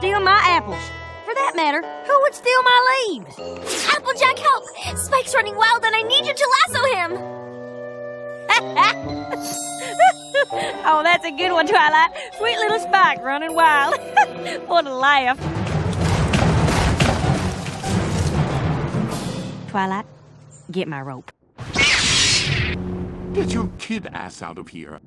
steal my apples? For that matter, who would steal my leaves? Applejack, help! Spike's running wild and I need you to lasso him! Oh, that's a good one, Twilight. Sweet little Spike running wild. What a laugh. Twilight, get my rope. Get your kid ass out of here.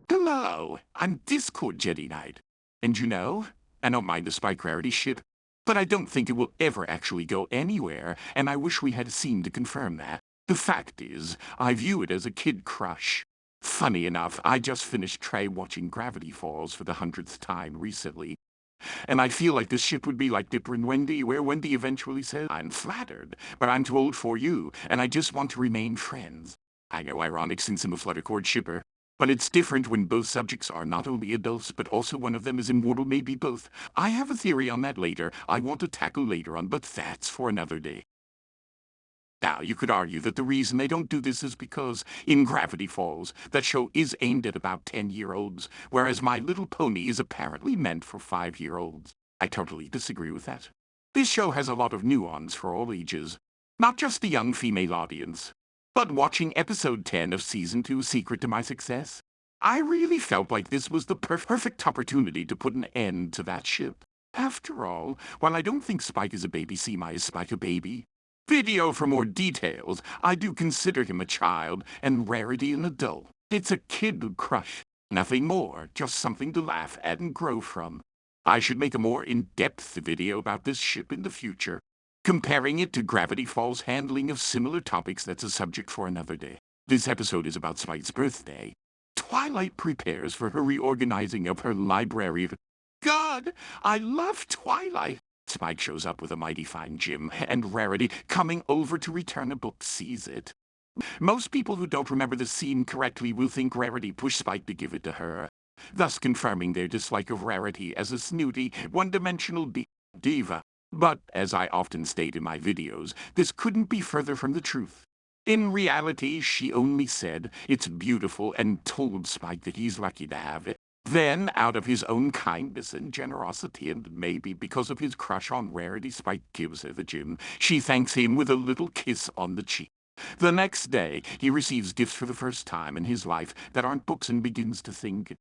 Hello, I'm Discord Jedi Knight. And you know, I don't mind the Spike Rarity ship, but I don't think it will ever actually go anywhere, and I wish we had a scene to confirm that. The fact is, I view it as a kid crush. Funny enough, I just finished watching Gravity Falls for the 100th time recently. And I feel like this ship would be like Dipper and Wendy, where Wendy eventually says, "I'm flattered, but I'm too old for you, and I just want to remain friends." I know, ironic since I'm a Fluttercord shipper. But it's different when both subjects are not only adults, but also one of them is immortal, maybe both. I have a theory on that later, I want to tackle later on, but that's for another day. Now, you could argue that the reason they don't do this is because, in Gravity Falls, that show is aimed at about 10-year-olds, whereas My Little Pony is apparently meant for 5-year-olds. I totally disagree with that. This show has a lot of nuance for all ages, not just the young female audience. But watching episode 10 of Season 2, Secret to My Success, I really felt like this was the perfect opportunity to put an end to that ship. After all, while I don't think Spike is a baby, is Spike a baby? Video for more details. I do consider him a child, and Rarity an adult. It's a kid crush. Nothing more, just something to laugh at and grow from. I should make a more in-depth video about this ship in the future. Comparing it to Gravity Falls' handling of similar topics, that's a subject for another day. This episode is about Spike's birthday. Twilight prepares for her reorganizing of her library. God, I love Twilight. Spike shows up with a mighty fine gym, and Rarity, coming over to return a book, sees it. Most people who don't remember the scene correctly will think Rarity pushed Spike to give it to her, thus confirming their dislike of Rarity as a snooty, one-dimensional diva. But, as I often state in my videos, this couldn't be further from the truth. In reality, she only said, "It's beautiful," and told Spike that he's lucky to have it. Then, out of his own kindness and generosity, and maybe because of his crush on Rarity, Spike gives her the gym. She thanks him with a little kiss on the cheek. The next day, he receives gifts for the first time in his life that aren't books and begins to think,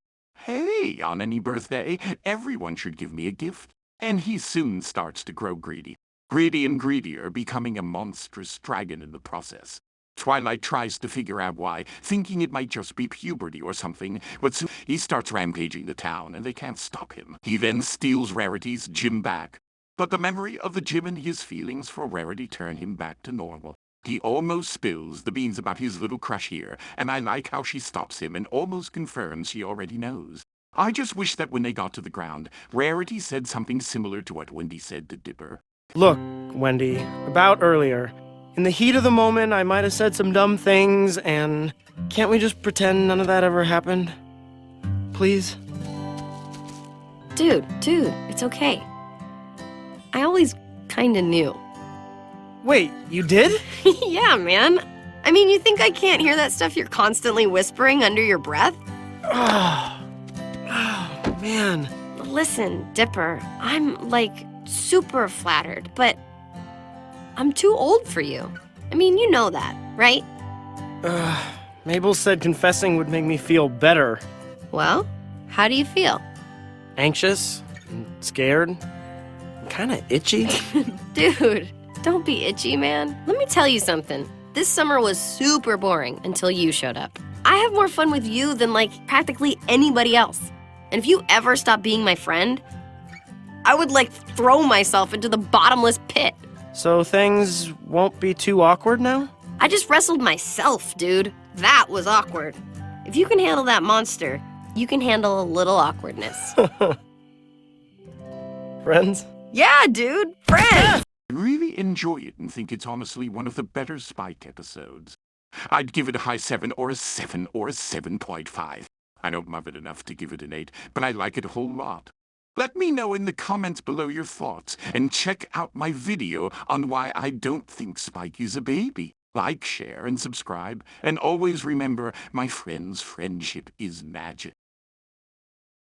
"Hey, on any birthday, everyone should give me a gift." And he soon starts to grow greedy. Greedy and greedier, becoming a monstrous dragon in the process. Twilight tries to figure out why, thinking it might just be puberty or something, but soon he starts rampaging the town, and they can't stop him. He then steals Rarity's gym back. But the memory of the gym and his feelings for Rarity turn him back to normal. He almost spills the beans about his little crush here, and I like how she stops him and almost confirms she already knows. I just wish that when they got to the ground, Rarity said something similar to what Wendy said to Dipper. Look, Wendy, about earlier. In the heat of the moment, I might have said some dumb things, and can't we just pretend none of that ever happened? Please? Dude, it's okay. I always kinda knew. Wait, you did? Yeah, man. I mean, you think I can't hear that stuff you're constantly whispering under your breath? Oh, man. Listen, Dipper, I'm, super flattered, but I'm too old for you. I mean, you know that, right? Mabel said confessing would make me feel better. Well, how do you feel? Anxious and scared and kinda itchy. Dude, don't be itchy, man. Let me tell you something. This summer was super boring until you showed up. I have more fun with you than, practically anybody else. And if you ever stop being my friend, I would, throw myself into the bottomless pit. So things won't be too awkward now? I just wrestled myself, dude. That was awkward. If you can handle that monster, you can handle a little awkwardness. Friends? Yeah, dude, friends! I really enjoy it and think it's honestly one of the better Spike episodes. I'd give it a high 7 or a 7 or a 7.5. I don't love it enough to give it an 8, but I like it a whole lot. Let me know in the comments below your thoughts, and check out my video on why I don't think Spike is a baby. Like, share, and subscribe, and always remember, my friends, friendship is magic.